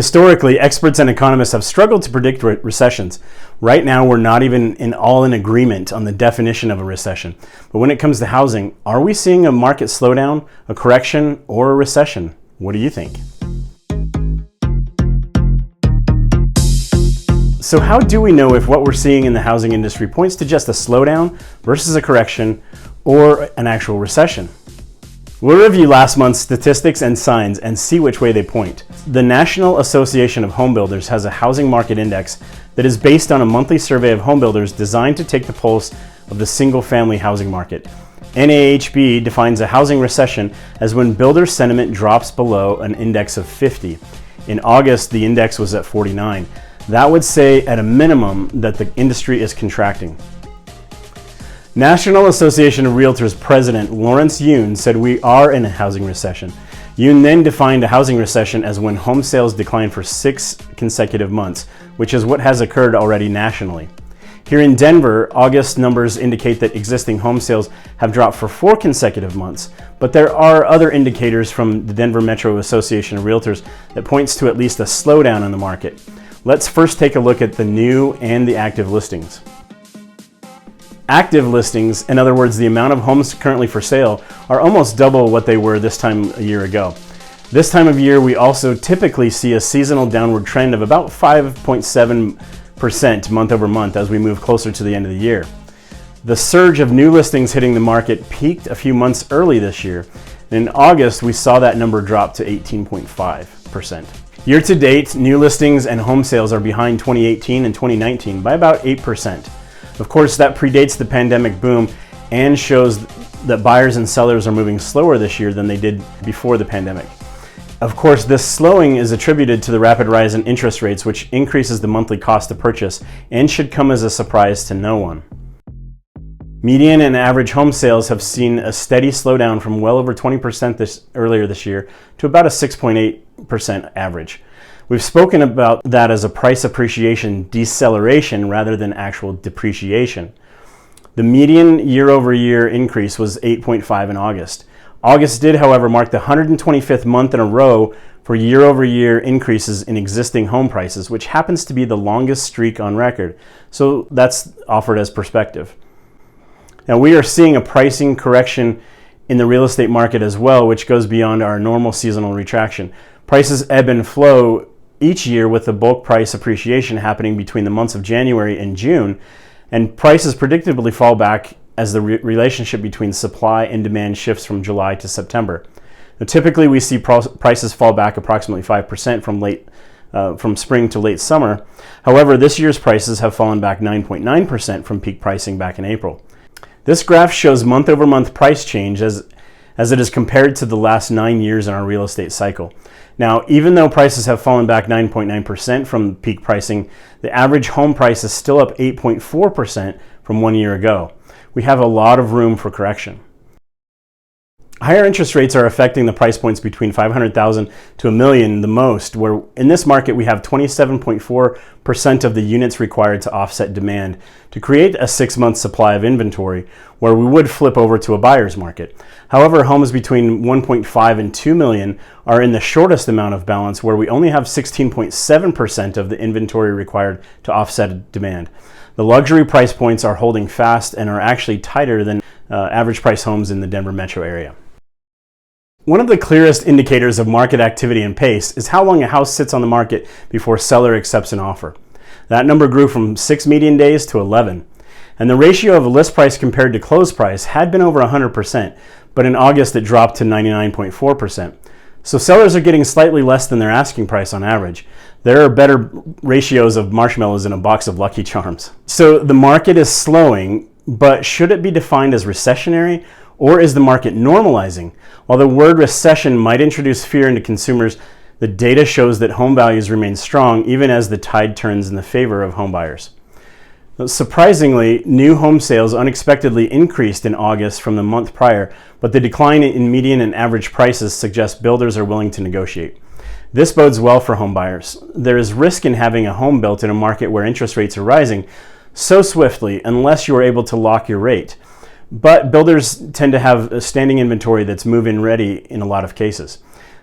Historically, experts and economists have struggled to predict recessions. Right now, we're not even in agreement on the definition of a recession. But when it comes to housing, are we seeing a market slowdown, a correction, or a recession? What do you think? So how do we know if what we're seeing in the housing industry points to just a slowdown versus a correction or an actual recession? We'll review last month's statistics and signs and see which way they point. The National Association of Home Builders has a housing market index that is based on a monthly survey of home builders designed to take the pulse of the single-family housing market. NAHB defines a housing recession as when builder sentiment drops below an index of 50. In August, the index was at 49. That would say at a minimum that the industry is contracting. National Association of Realtors President Lawrence Yoon said we are in a housing recession. Yoon then defined a housing recession as when home sales decline for 6 consecutive months, which is what has occurred already nationally. Here in Denver, August numbers indicate that existing home sales have dropped for 4 consecutive months, but there are other indicators from the Denver Metro Association of Realtors that points to at least a slowdown in the market. Let's first take a look at the new and the active listings. Active listings, in other words, the amount of homes currently for sale, are almost double what they were this time a year ago. This time of year, we also typically see a seasonal downward trend of about 5.7% month over month as we move closer to the end of the year. The surge of new listings hitting the market peaked a few months early this year. In August, we saw that number drop to 18.5%. Year to date, new listings and home sales are behind 2018 and 2019 by about 8%. Of course, that predates the pandemic boom and shows that buyers and sellers are moving slower this year than they did before the pandemic. Of course, this slowing is attributed to the rapid rise in interest rates, which increases the monthly cost to purchase and should come as a surprise to no one. Median and average home sales have seen a steady slowdown from well over 20% earlier this year to about a 6.8% average. We've spoken about that as a price appreciation deceleration rather than actual depreciation. The median year-over-year increase was 8.5 in August. August did, however, mark the 125th month in a row for year-over-year increases in existing home prices, which happens to be the longest streak on record. So that's offered as perspective. Now, we are seeing a pricing correction in the real estate market as well, which goes beyond our normal seasonal retraction. Prices ebb and flow each year with the bulk price appreciation happening between the months of January and June, and prices predictably fall back as the relationship between supply and demand shifts from July to September. Now, typically, we see prices fall back approximately 5% from spring to late summer. However, this year's prices have fallen back 9.9% from peak pricing back in April. This graph shows month-over-month price change as it is compared to the last 9 years in our real estate cycle. Now, even though prices have fallen back 9.9% from peak pricing, the average home price is still up 8.4% from 1 year ago. We have a lot of room for correction. Higher interest rates are affecting the price points between $500,000 to $1 million the most, where in this market we have 27.4% of the units required to offset demand to create a 6-month supply of inventory, where we would flip over to a buyer's market. However, homes between 1.5 and 2 million are in the shortest amount of balance, where we only have 16.7% of the inventory required to offset demand. The luxury price points are holding fast and are actually tighter than average price homes in the Denver metro area. One of the clearest indicators of market activity and pace is how long a house sits on the market before seller accepts an offer. That number grew from 6 median days to 11. And the ratio of a list price compared to close price had been over 100%, but in August it dropped to 99.4%. So sellers are getting slightly less than their asking price on average. There are better ratios of marshmallows in a box of Lucky Charms. So the market is slowing, but should it be defined as recessionary, or is the market normalizing? While the word recession might introduce fear into consumers, the data shows that home values remain strong even as the tide turns in the favor of home buyers. Surprisingly, new home sales unexpectedly increased in August from the month prior, but the decline in median and average prices suggests builders are willing to negotiate. This bodes well for home buyers. There is risk in having a home built in a market where interest rates are rising so swiftly unless you are able to lock your rate. But builders tend to have a standing inventory that's move-in ready in a lot of cases.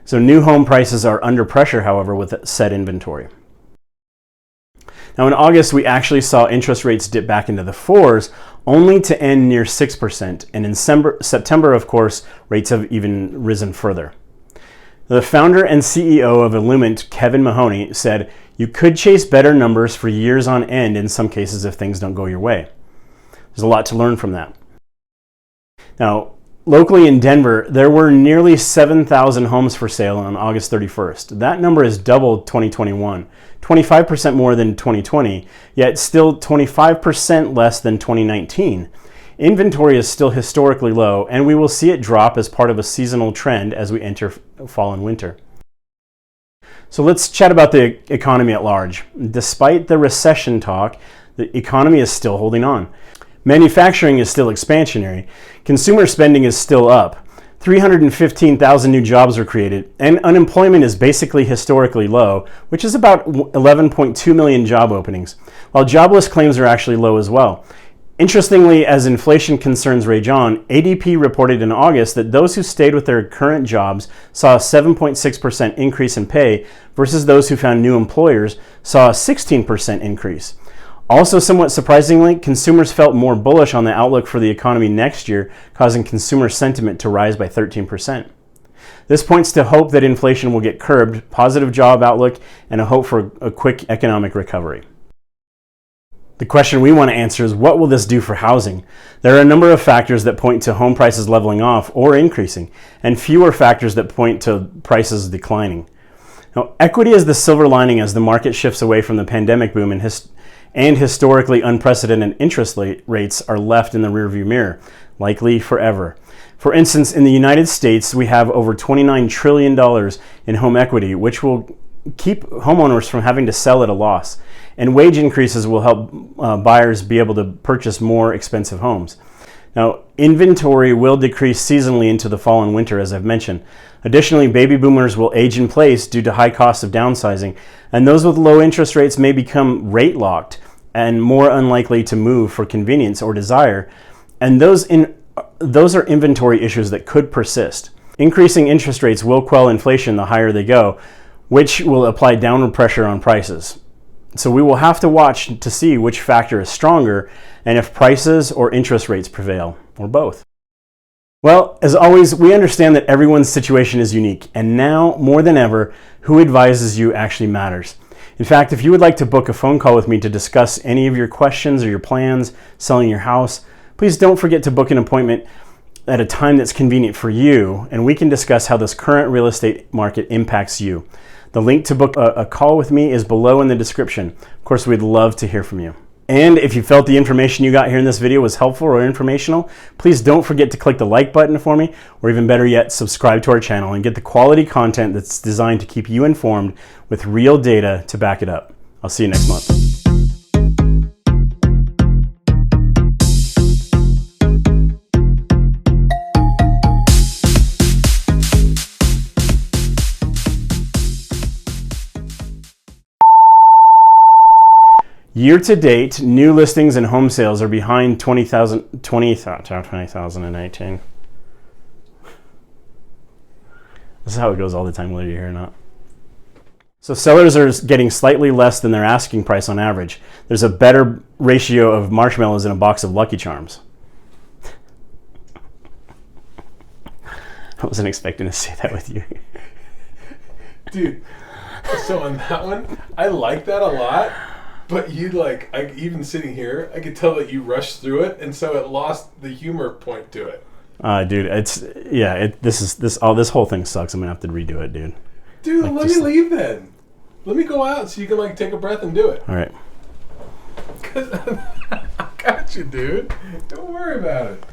So new home prices are under pressure, however, with said inventory. Now in August, we actually saw interest rates dip back into the 4s, only to end near 6%. And in September, of course, rates have even risen further. The founder and CEO of Illumint, Kevin Mahoney, said, "You could chase better numbers for years on end in some cases if things don't go your way." There's a lot to learn from that. Now, locally in Denver, there were nearly 7,000 homes for sale on August 31st. That number is double 2021, 25% more than 2020, yet still 25% less than 2019. Inventory is still historically low, and we will see it drop as part of a seasonal trend as we enter fall and winter. So let's chat about the economy at large. Despite the recession talk, the economy is still holding on. Manufacturing is still expansionary. Consumer spending is still up. 315,000 new jobs were created, and unemployment is basically historically low, which is about 11.2 million job openings, while jobless claims are actually low as well. Interestingly, as inflation concerns rage on, ADP reported in August that those who stayed with their current jobs saw a 7.6% increase in pay versus those who found new employers saw a 16% increase. Also, somewhat surprisingly, consumers felt more bullish on the outlook for the economy next year, causing consumer sentiment to rise by 13%. This points to hope that inflation will get curbed, positive job outlook, and a hope for a quick economic recovery. The question we want to answer is, what will this do for housing? There are a number of factors that point to home prices leveling off or increasing, and fewer factors that point to prices declining. Now, equity is the silver lining as the market shifts away from the pandemic boom and historically unprecedented interest rates are left in the rearview mirror, likely forever. For instance, in the United States, we have over $29 trillion in home equity, which will keep homeowners from having to sell at a loss. And wage increases will help buyers be able to purchase more expensive homes. Now, inventory will decrease seasonally into the fall and winter, as I've mentioned. Additionally, baby boomers will age in place due to high costs of downsizing, and those with low interest rates may become rate locked and more unlikely to move for convenience or desire. And those are inventory issues that could persist. Increasing interest rates will quell inflation the higher they go, which will apply downward pressure on prices. So we will have to watch to see which factor is stronger and if prices or interest rates prevail, or both. Well, as always, we understand that everyone's situation is unique, and now more than ever, who advises you actually matters. In fact, if you would like to book a phone call with me to discuss any of your questions or your plans selling your house, please don't forget to book an appointment at a time that's convenient for you, and we can discuss how this current real estate market impacts you. The link to book a call with me is below in the description. Of course, we'd love to hear from you. And if you felt the information you got here in this video was helpful or informational, please don't forget to click the like button for me, or even better yet, subscribe to our channel and get the quality content that's designed to keep you informed with real data to back it up. I'll see you next month. Year to date, new listings and home sales are behind 2018. This is how it goes all the time, whether you're here or not. So sellers are getting slightly less than their asking price on average. There's a better ratio of marshmallows in a box of Lucky Charms. I wasn't expecting to say that with you. Dude, so on that one, I like that a lot. But even sitting here, I could tell that you rushed through it, and so it lost the humor point to it. Dude, this whole thing sucks. I'm gonna have to redo it, dude. Dude, let me leave then. Let me go out so you can take a breath and do it. All right. I got you, dude. Don't worry about it.